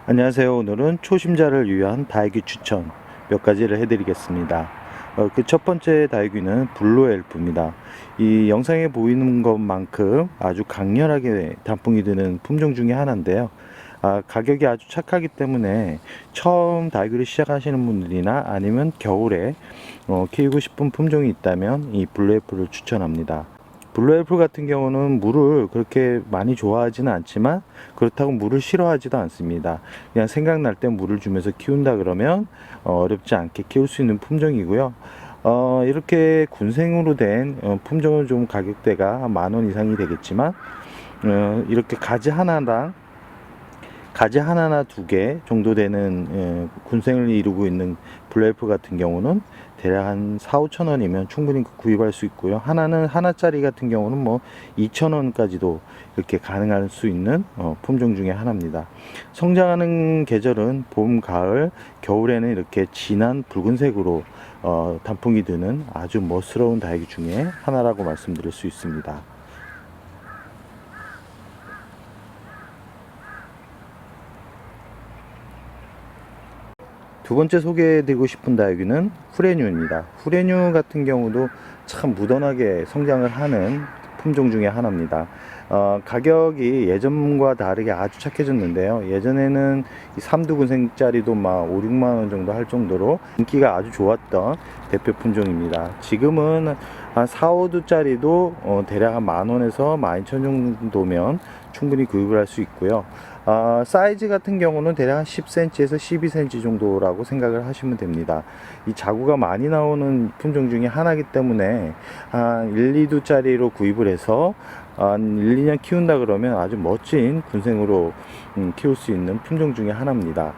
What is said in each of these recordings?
안녕하세요. 오늘은 초심자를 위한 다육이 추천 몇 가지를 해드리겠습니다. 그 첫 번째 다육이는 블루 엘프입니다. 이 영상에 보이는 것만큼 아주 강렬하게 단풍이 드는 품종 중에 하나인데요. 가격이 아주 착하기 때문에 처음 다육이를 시작하시는 분들이나 아니면 겨울에 키우고 싶은 품종이 있다면 이 블루 엘프를 추천합니다. 블루애플 같은 경우는 물을 그렇게 많이 좋아하지는 않지만 그렇다고 물을 싫어하지도 않습니다. 그냥 생각날 때 물을 주면서 키운다 그러면 어렵지 않게 키울 수 있는 품종이고요. 이렇게 군생으로 된 품종은 좀 가격대가 한 10,000원 이상이 되겠지만 이렇게 가지 하나나 두 개 정도 되는 군생을 이루고 있는 블루엘프 같은 경우는 대략 한 4-5천원이면 충분히 구입할 수 있고요. 하나짜리 같은 경우는 뭐 2천원까지도 이렇게 가능할 수 있는 품종 중에 하나입니다. 성장하는 계절은 봄, 가을, 겨울에는 이렇게 진한 붉은색으로 단풍이 드는 아주 멋스러운 다육이 중에 하나라고 말씀드릴 수 있습니다. 두 번째 소개해드리고 싶은 다육이는 후레뉴입니다. 후레뉴 같은 경우도 참 무던하게 성장을 하는 품종 중에 하나입니다. 가격이 예전과 다르게 아주 착해졌는데요. 예전에는 이 삼두근생짜리도 막 5-6만원 정도 할 정도로 인기가 아주 좋았던 대표 품종입니다. 지금은 한 4-5두짜리도 대략 한 만원에서 12,000원 정도면 충분히 구입을 할 수 있고요. 사이즈 같은 경우는 대략 한 10cm에서 12cm 정도라고 생각을 하시면 됩니다. 이 자구가 많이 나오는 품종 중에 하나이기 때문에 한 1-2두짜리로 구입을 해서 한 1-2년 키운다 그러면 아주 멋진 군생으로 키울 수 있는 품종 중에 하나입니다.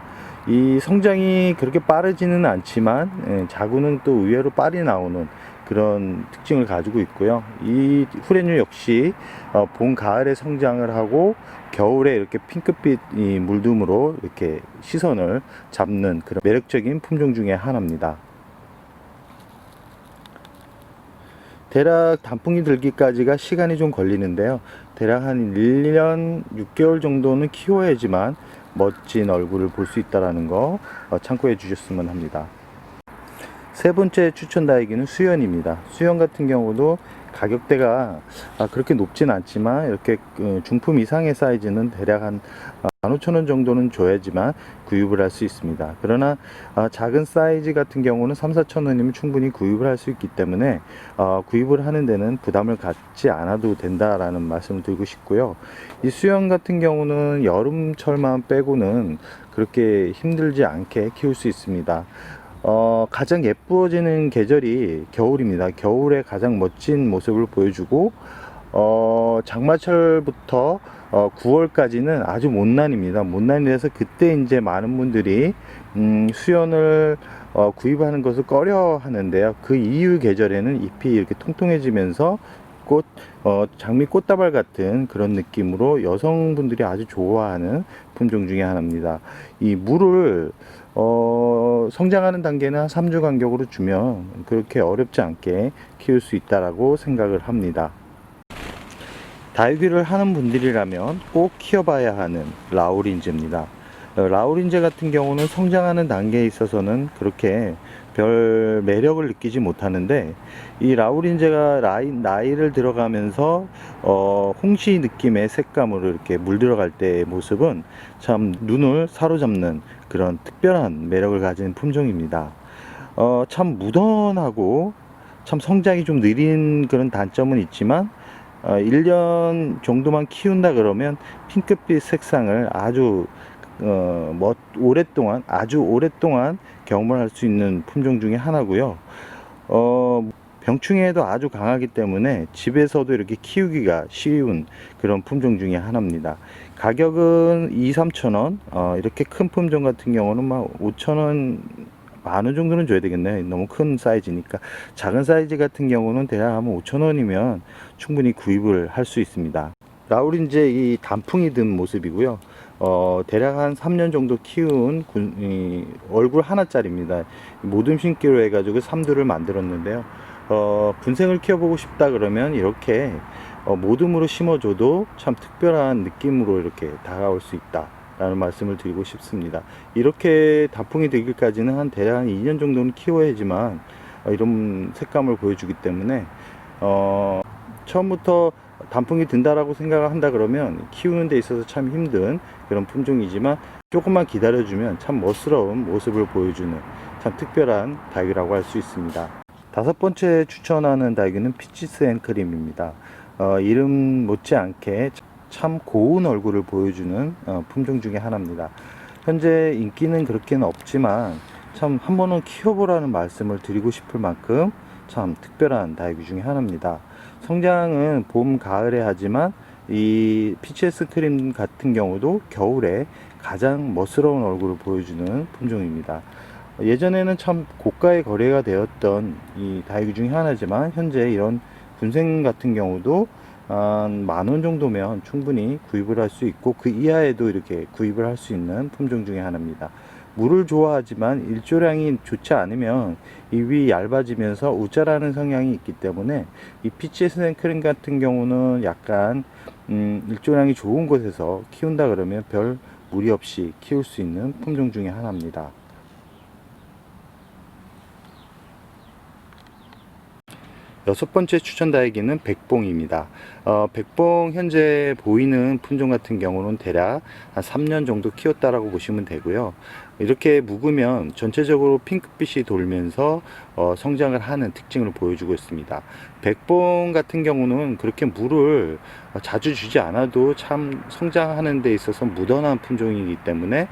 이 성장이 그렇게 빠르지는 않지만 자구는 또 의외로 빨리 나오는 그런 특징을 가지고 있고요. 이 후레뉴 역시 봄, 가을에 성장을 하고 겨울에 이렇게 핑크빛 이 물듬으로 이렇게 시선을 잡는 그런 매력적인 품종 중에 하나입니다. 대략 단풍이 들기까지가 시간이 좀 걸리는데요. 대략 한 1년 6개월 정도는 키워야지만 멋진 얼굴을 볼 수 있다는 거 참고해 주셨으면 합니다. 세 번째 추천 다육이는 수연입니다. 수연 같은 경우도 가격대가 그렇게 높진 않지만 이렇게 중품 이상의 사이즈는 대략 한 15,000원 정도는 줘야지만 구입을 할 수 있습니다. 그러나 작은 사이즈 같은 경우는 3-4천원이면 충분히 구입을 할 수 있기 때문에 구입을 하는 데는 부담을 갖지 않아도 된다라는 말씀을 드리고 싶고요. 이 수연 같은 경우는 여름철만 빼고는 그렇게 힘들지 않게 키울 수 있습니다. 가장 예뻐지는 계절이 겨울입니다. 겨울에 가장 멋진 모습을 보여주고 장마철부터 9월까지는 아주 못난입니다. 못난이라서 그때 이제 많은 분들이 수연을 구입하는 것을 꺼려 하는데요. 그 이후 계절에는 잎이 이렇게 통통해지면서 장미 꽃다발 같은 그런 느낌으로 여성분들이 아주 좋아하는 품종 중에 하나입니다. 이 물을 성장하는 단계는 한 3주 간격으로 주면 그렇게 어렵지 않게 키울 수 있다라고 생각을 합니다. 다육이를 하는 분들이라면 꼭 키워봐야 하는 라우린즈입니다. 라우린즈 같은 경우는 성장하는 단계에 있어서는 그렇게 별 매력을 느끼지 못하는데 이 라우린제가 나이를 들어가면서 홍시 느낌의 색감으로 이렇게 물들어갈 때의 모습은 참 눈을 사로잡는 그런 특별한 매력을 가진 품종입니다. 참 무던하고 참 성장이 좀 느린 그런 단점은 있지만 1년 정도만 키운다 그러면 핑크빛 색상을 아주 아주 오랫동안 경험할 수 있는 품종 중에 하나고요. 병충해에도 아주 강하기 때문에 집에서도 이렇게 키우기가 쉬운 그런 품종 중에 하나입니다. 가격은 2-3천원, 이렇게 큰 품종 같은 경우는 막 5천원, 만원 정도는 줘야 되겠네요. 너무 큰 사이즈니까. 작은 사이즈 같은 경우는 대략 하면 5천원이면 충분히 구입을 할 수 있습니다. 라우린제 이 단풍이 든 모습이고요. 대략 한 3년 정도 키운 얼굴 하나짜리입니다. 모둠 심기로 해가지고 3두를 만들었는데요. 분생을 키워보고 싶다 그러면 이렇게 모둠으로 심어줘도 참 특별한 느낌으로 이렇게 다가올 수 있다. 라는 말씀을 드리고 싶습니다. 이렇게 단풍이 되기까지는 대략 한 2년 정도는 키워야지만 이런 색감을 보여주기 때문에 처음부터 단풍이 든다라고 생각을 한다 그러면 키우는 데 있어서 참 힘든 그런 품종이지만 조금만 기다려주면 참 멋스러운 모습을 보여주는 참 특별한 다육이라고 할 수 있습니다. 다섯 번째 추천하는 다육이는 피치스 앤 크림입니다. 이름 못지않게 참 고운 얼굴을 보여주는 품종 중에 하나입니다. 현재 인기는 그렇게는 없지만 참 한 번은 키워보라는 말씀을 드리고 싶을 만큼 참 특별한 다육이 중에 하나입니다. 성장은 봄, 가을에 하지만 이 피치스 크림 같은 경우도 겨울에 가장 멋스러운 얼굴을 보여주는 품종입니다. 예전에는 참 고가의 거래가 되었던 이 다육이 중에 하나지만 현재 이런 군생 같은 경우도 한 10,000원 정도면 충분히 구입을 할 수 있고 그 이하에도 이렇게 구입을 할 수 있는 품종 중에 하나입니다. 물을 좋아하지만 일조량이 좋지 않으면 잎이 얇아지면서 우짜라는 성향이 있기 때문에 이 피치스 앤 크림 같은 경우는 약간 일조량이 좋은 곳에서 키운다 그러면 별 무리 없이 키울 수 있는 품종 중에 하나입니다. 여섯 번째 추천 다육이는 백봉입니다. 백봉 현재 보이는 품종 같은 경우는 대략 한 3년 정도 키웠다라고 보시면 되고요. 이렇게 묵으면 전체적으로 핑크빛이 돌면서 성장을 하는 특징을 보여주고 있습니다. 백봉 같은 경우는 그렇게 물을 자주 주지 않아도 참 성장하는 데 있어서 무던한 품종이기 때문에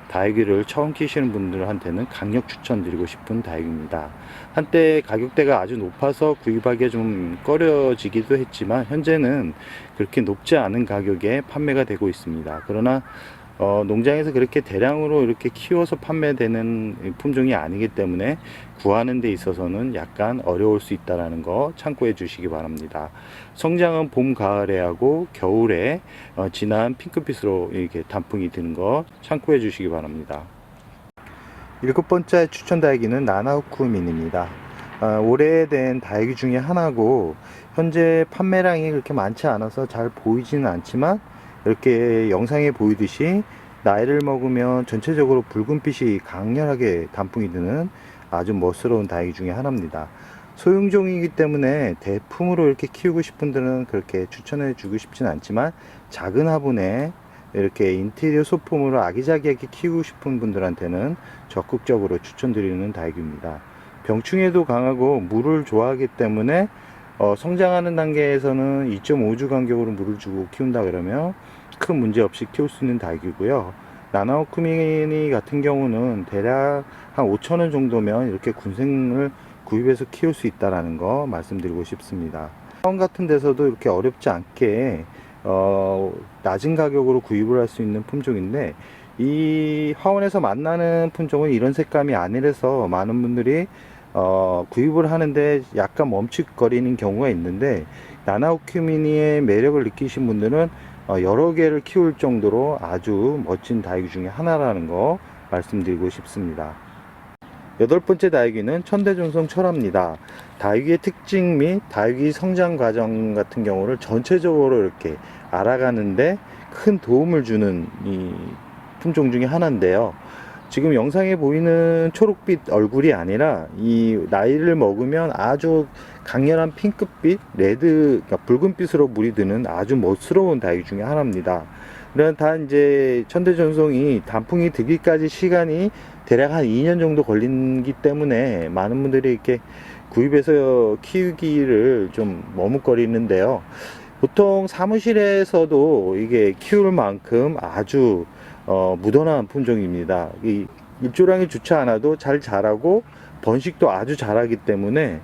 다육이를 처음 키우시는 분들한테는 강력 추천드리고 싶은 다육입니다. 한때 가격대가 아주 높아서 구입하기가 좀 꺼려지기도 했지만 현재는 그렇게 높지 않은 가격에 판매가 되고 있습니다. 그러나 농장에서 그렇게 대량으로 이렇게 키워서 판매되는 품종이 아니기 때문에 구하는 데 있어서는 약간 어려울 수 있다는 거 참고해 주시기 바랍니다. 성장은 봄, 가을에 하고 겨울에 진한 핑크빛으로 이렇게 단풍이 드는 거 참고해 주시기 바랍니다. 일곱 번째 추천 다육이는 나나우쿠민입니다. 오래된 다육이 중에 하나고 현재 판매량이 그렇게 많지 않아서 잘 보이지는 않지만 이렇게 영상에 보이듯이 나이를 먹으면 전체적으로 붉은빛이 강렬하게 단풍이 드는 아주 멋스러운 다육이 중에 하나입니다. 소형종이기 때문에 대품으로 이렇게 키우고 싶은 분들은 그렇게 추천해 주고 싶진 않지만 작은 화분에 이렇게 인테리어 소품으로 아기자기하게 키우고 싶은 분들한테는 적극적으로 추천드리는 다육입니다. 병충해도 강하고 물을 좋아하기 때문에 성장하는 단계에서는 2.5주 간격으로 물을 주고 키운다 그러면 큰 문제 없이 키울 수 있는 다육이고요. 나나우쿠미니 같은 경우는 대략 한 5,000원 정도면 이렇게 군생을 구입해서 키울 수 있다는 거 말씀드리고 싶습니다. 화원 같은 데서도 이렇게 어렵지 않게 낮은 가격으로 구입을 할 수 있는 품종인데 이 화원에서 만나는 품종은 이런 색감이 아니라서 많은 분들이 구입을 하는데 약간 멈칫거리는 경우가 있는데 나나우쿠미니의 매력을 느끼신 분들은 여러 개를 키울 정도로 아주 멋진 다육이 중에 하나라는 거 말씀드리고 싶습니다. 여덟 번째 다육이는 천대존성 철화입니다. 다육이의 특징 및 다육이 성장 과정 같은 경우를 전체적으로 이렇게 알아가는데 큰 도움을 주는 이 품종 중에 하나인데요. 지금 영상에 보이는 초록빛 얼굴이 아니라 이 나이를 먹으면 아주 강렬한 핑크빛, 레드, 그러니까 붉은빛으로 물이 드는 아주 멋스러운 다육이 중에 하나입니다. 그러나 다 이제 천대전송이 단풍이 들기까지 시간이 대략 한 2년 정도 걸리기 때문에 많은 분들이 이렇게 구입해서 키우기를 좀 머뭇거리는데요. 보통 사무실에서도 이게 키울 만큼 아주 무던한 품종입니다. 이 일조량이 좋지 않아도 잘 자라고 번식도 아주 잘하기 때문에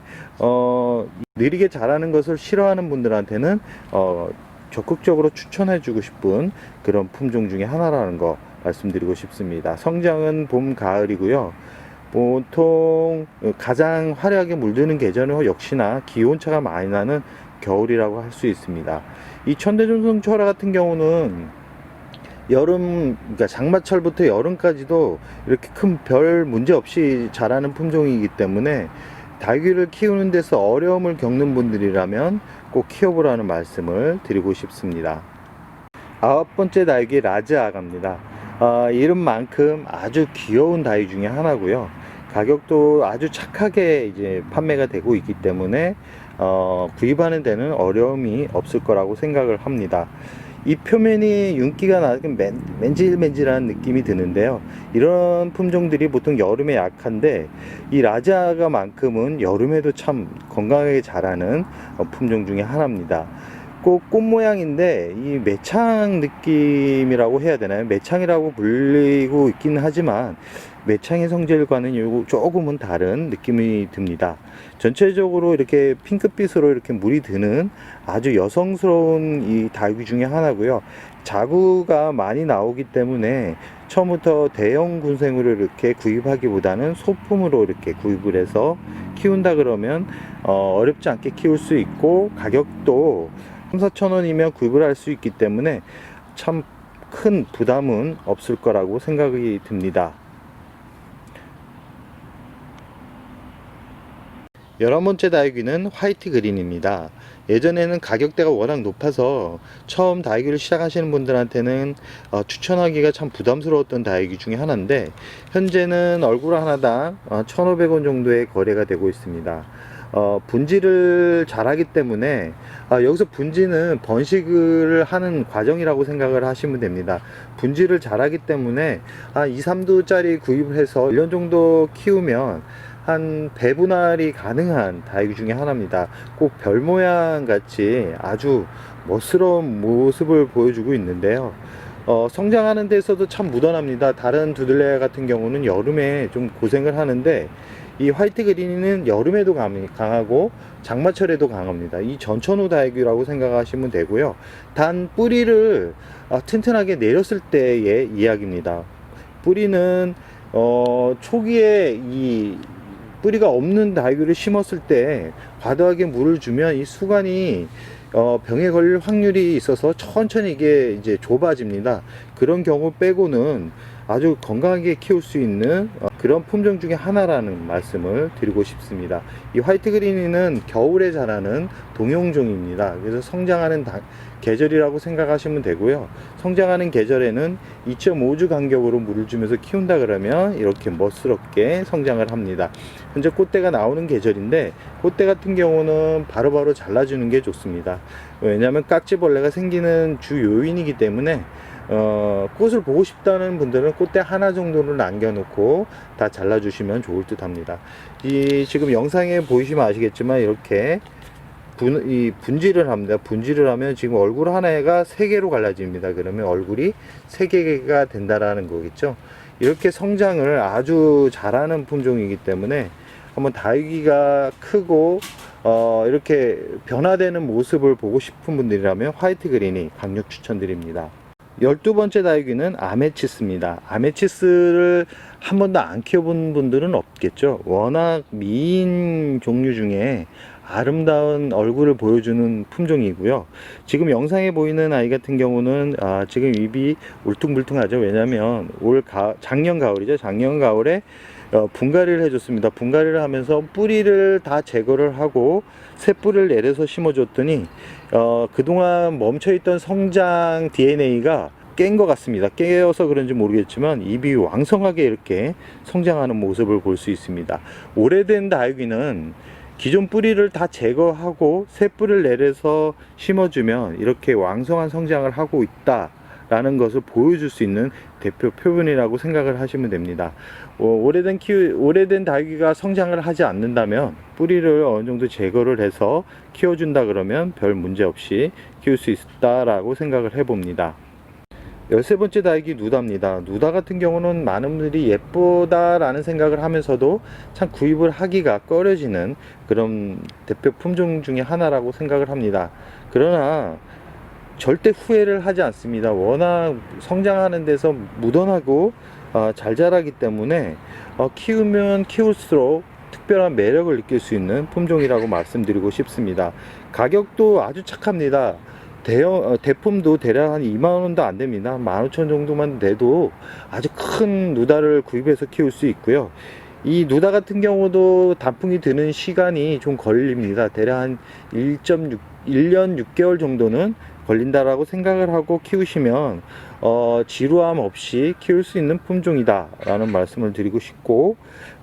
느리게 자라는 것을 싫어하는 분들한테는 적극적으로 추천해 주고 싶은 그런 품종 중에 하나라는 거 말씀드리고 싶습니다. 성장은 봄, 가을이고요. 보통 가장 화려하게 물드는 계절은 역시나 기온차가 많이 나는 겨울이라고 할 수 있습니다. 이 천대존성 철화 같은 경우는 여름, 그러니까 장마철부터 여름까지도 이렇게 큰 별 문제 없이 자라는 품종이기 때문에 다육이를 키우는 데서 어려움을 겪는 분들이라면 꼭 키워보라는 말씀을 드리고 싶습니다. 아홉 번째 다육이 라즈아가입니다. 이름만큼 아주 귀여운 다이 중에 하나고요. 가격도 아주 착하게 이제 판매가 되고 있기 때문에 구입하는 데는 어려움이 없을 거라고 생각을 합니다. 이 표면이 윤기가 나게 맨질맨질한 느낌이 드는데요. 이런 품종들이 보통 여름에 약한데 이 라자가만큼은 여름에도 참 건강하게 자라는 품종 중에 하나입니다. 꼭 꽃 모양인데 이 매창 느낌이라고 해야 되나요? 매창이라고 불리고 있긴 하지만 매창의 성질과는 조금은 다른 느낌이 듭니다. 전체적으로 이렇게 핑크빛으로 이렇게 물이 드는 아주 여성스러운 이 다육이 중에 하나고요. 자구가 많이 나오기 때문에 처음부터 대형 군생으로 이렇게 구입하기보다는 소품으로 이렇게 구입을 해서 키운다 그러면 어렵지 않게 키울 수 있고 가격도 3,4천원이면 구입을 할 수 있기 때문에 참 큰 부담은 없을 거라고 생각이 듭니다. 11번째 다육이는 화이트 그린입니다. 예전에는 가격대가 워낙 높아서 처음 다육이를 시작하시는 분들한테는 추천하기가 참 부담스러웠던 다육이 중에 하나인데 현재는 얼굴 하나당 1,500원 정도의 거래가 되고 있습니다. 분지를 잘하기 때문에 여기서 분지는 번식을 하는 과정이라고 생각을 하시면 됩니다. 분지를 잘하기 때문에 2, 3두짜리 구입을 해서 1년 정도 키우면 한 배분할이 가능한 다육이 중에 하나입니다. 꼭 별 모양 같이 아주 멋스러운 모습을 보여주고 있는데요. 성장하는 데서도 참 무던합니다. 다른 두들레 같은 경우는 여름에 좀 고생을 하는데 이 화이트 그린은 여름에도 강하고 장마철에도 강합니다. 이 전천후 다육이라고 생각하시면 되고요. 단 뿌리를 튼튼하게 내렸을 때의 이야기입니다. 뿌리는 초기에 이 뿌리가 없는 다육이를 심었을 때 과도하게 물을 주면 이 수관이 병에 걸릴 확률이 있어서 천천히 이게 이제 좁아집니다. 그런 경우 빼고는 아주 건강하게 키울 수 있는 그런 품종 중에 하나라는 말씀을 드리고 싶습니다. 이 화이트 그린이는 겨울에 자라는 동용종입니다. 그래서 성장하는 계절이라고 생각하시면 되고요. 성장하는 계절에는 2.5주 간격으로 물을 주면서 키운다 그러면 이렇게 멋스럽게 성장을 합니다. 현재 꽃대가 나오는 계절인데 꽃대 같은 경우는 바로바로 잘라주는 게 좋습니다. 왜냐하면 깍지벌레가 생기는 주 요인이기 때문에 꽃을 보고 싶다는 분들은 꽃대 하나 정도를 남겨놓고 다 잘라주시면 좋을 듯 합니다. 지금 영상에 보이시면 아시겠지만 이렇게 분지를 합니다. 분지를 하면 지금 얼굴 하나가 3개로 갈라집니다. 그러면 얼굴이 3개가 된다라는 거겠죠. 이렇게 성장을 아주 잘하는 품종이기 때문에 한번 다육이가 크고 이렇게 변화되는 모습을 보고 싶은 분들이라면 화이트 그린이 강력 추천드립니다. 12번째 다육이는 아메치스입니다. 아메치스를 한 번도 안 키워본 분들은 없겠죠. 워낙 미인 종류 중에 아름다운 얼굴을 보여주는 품종이고요. 지금 영상에 보이는 아이 같은 경우는 지금 입이 울퉁불퉁하죠. 왜냐하면 작년 가을이죠. 작년 가을에 분갈이를 해줬습니다. 분갈이를 하면서 뿌리를 다 제거를 하고 새 뿌리를 내려서 심어줬더니 그동안 멈춰있던 성장 DNA가 깬 것 같습니다. 깨어서 그런지 모르겠지만 입이 왕성하게 이렇게 성장하는 모습을 볼 수 있습니다. 오래된 다육이는 기존 뿌리를 다 제거하고 새 뿌리를 내려서 심어주면 이렇게 왕성한 성장을 하고 있다 라는 것을 보여줄 수 있는 대표 표본이라고 생각을 하시면 됩니다. 오래된 다육이가 성장을 하지 않는다면 뿌리를 어느 정도 제거를 해서 키워준다 그러면 별 문제 없이 키울 수 있다라고 생각을 해봅니다. 13번째 다육이 누다입니다. 누다 같은 경우는 많은 분들이 예쁘다라는 생각을 하면서도 참 구입을 하기가 꺼려지는 그런 대표 품종 중에 하나라고 생각을 합니다. 그러나 절대 후회를 하지 않습니다. 워낙 성장하는 데서 무던하고 잘 자라기 때문에 키우면 키울수록 특별한 매력을 느낄 수 있는 품종이라고 말씀드리고 싶습니다. 가격도 아주 착합니다. 대품도 대략 한 2만원도 안 됩니다. 15,000원 정도만 돼도 아주 큰 누다를 구입해서 키울 수 있고요. 이 누다 같은 경우도 단풍이 드는 시간이 좀 걸립니다. 대략 한 1년 6개월 정도는 걸린다라고 생각을 하고 키우시면 지루함 없이 키울 수 있는 품종이다 라는 말씀을 드리고 싶고,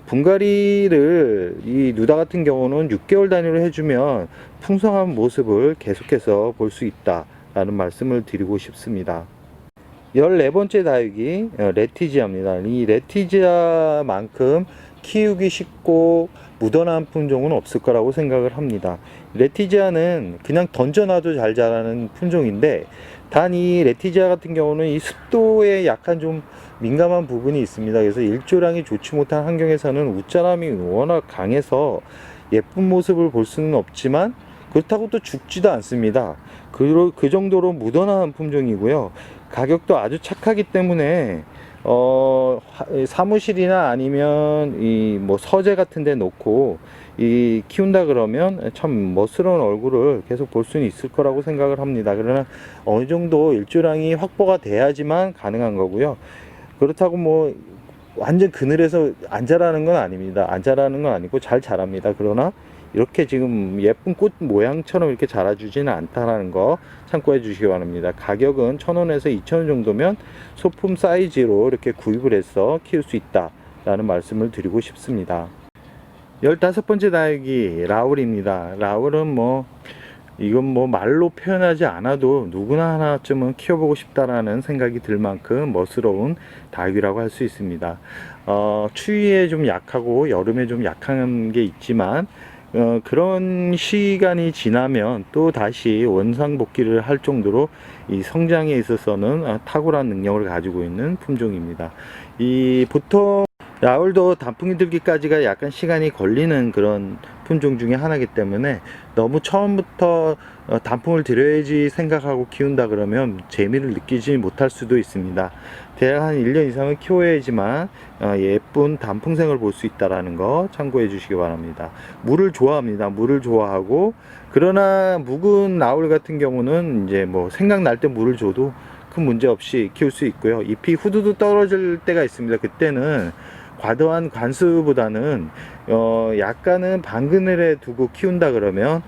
분갈이를 이 누다 같은 경우는 6개월 단위로 해주면 풍성한 모습을 계속해서 볼 수 있다 라는 말씀을 드리고 싶습니다. 14번째 다육이 레티지아입니다. 이 레티지아만큼 키우기 쉽고 무던한 품종은 없을 거라고 생각을 합니다. 레티지아는 그냥 던져놔도 잘 자라는 품종인데, 단 이 레티지아 같은 경우는 이 습도에 약간 좀 민감한 부분이 있습니다. 그래서 일조량이 좋지 못한 환경에서는 웃자람이 워낙 강해서 예쁜 모습을 볼 수는 없지만 그렇다고 또 죽지도 않습니다. 그 정도로 무던한 품종이고요. 가격도 아주 착하기 때문에 사무실이나 아니면 이 뭐 서재 같은 데 놓고 이 키운다 그러면 참 멋스러운 얼굴을 계속 볼 수는 있을 거라고 생각을 합니다. 그러나 어느 정도 일조량이 확보가 돼야지만 가능한 거고요. 그렇다고 뭐 완전 그늘에서 안 자라는 건 아닙니다. 안 자라는 건 아니고 잘 자랍니다. 그러나 이렇게 지금 예쁜 꽃 모양처럼 이렇게 자라주지는 않다라는 거 참고해 주시기 바랍니다. 가격은 1,000원에서 2,000원 정도면 소품 사이즈로 이렇게 구입을 해서 키울 수 있다 라는 말씀을 드리고 싶습니다. 15번째 다육이 라울입니다. 라울은 뭐 이건 뭐 말로 표현하지 않아도 누구나 하나쯤은 키워보고 싶다라는 생각이 들 만큼 멋스러운 다육이라고 할 수 있습니다. 추위에 좀 약하고 여름에 좀 약한 게 있지만 그런 시간이 지나면 또 다시 원상복귀를 할 정도로 이 성장에 있어서는 탁월한 능력을 가지고 있는 품종입니다. 이 보통 라울도 단풍이 들기까지가 약간 시간이 걸리는 그런 품종 중에 하나이기 때문에 너무 처음부터 단풍을 들여야지 생각하고 키운다 그러면 재미를 느끼지 못할 수도 있습니다. 대략 한 1년 이상은 키워야지만 예쁜 단풍생을 볼 수 있다는 거 참고해 주시기 바랍니다. 물을 좋아합니다. 물을 좋아하고, 그러나 묵은 라울 같은 경우는 이제 뭐 생각날 때 물을 줘도 큰 문제 없이 키울 수 있고요. 잎이 후두두 떨어질 때가 있습니다. 그때는 과도한 관수보다는 약간은 반그늘에 두고 키운다 그러면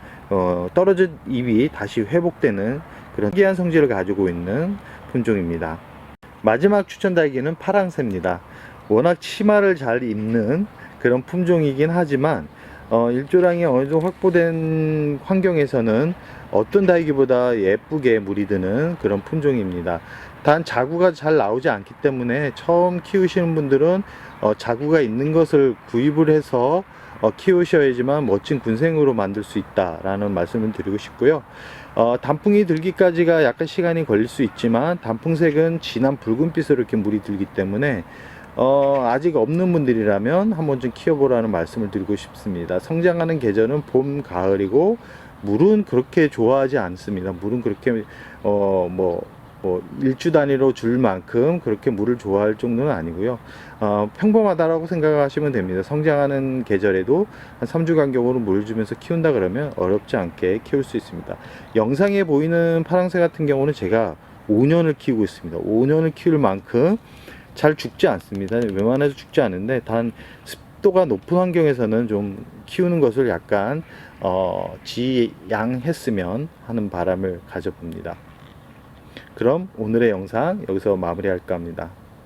떨어진 잎이 다시 회복되는 그런 특이한 성질을 가지고 있는 품종입니다. 마지막 추천 다육이는 파랑새입니다. 워낙 치마를 잘 입는 그런 품종이긴 하지만 일조량이 어느 정도 확보된 환경에서는 어떤 다육이보다 예쁘게 물이 드는 그런 품종입니다. 단 자구가 잘 나오지 않기 때문에 처음 키우시는 분들은 자구가 있는 것을 구입을 해서 키우셔야지만 멋진 군생으로 만들 수 있다라는 말씀을 드리고 싶고요. 단풍이 들기까지가 약간 시간이 걸릴 수 있지만 단풍색은 진한 붉은빛으로 이렇게 물이 들기 때문에 아직 없는 분들이라면 한번 좀 키워보라는 말씀을 드리고 싶습니다. 성장하는 계절은 봄, 가을이고 물은 그렇게 좋아하지 않습니다. 물은 그렇게 일주 단위로 줄 만큼 그렇게 물을 좋아할 정도는 아니고요. 평범하다라고 생각하시면 됩니다. 성장하는 계절에도 한 3주 간격으로 물 주면서 키운다 그러면 어렵지 않게 키울 수 있습니다. 영상에 보이는 파랑새 같은 경우는 제가 5년을 키우고 있습니다. 5년을 키울 만큼 잘 죽지 않습니다. 웬만해도 죽지 않은데 단 습도가 높은 환경에서는 좀 키우는 것을 약간 지양했으면 하는 바람을 가져봅니다. 그럼 오늘의 영상 여기서 마무리할까 합니다.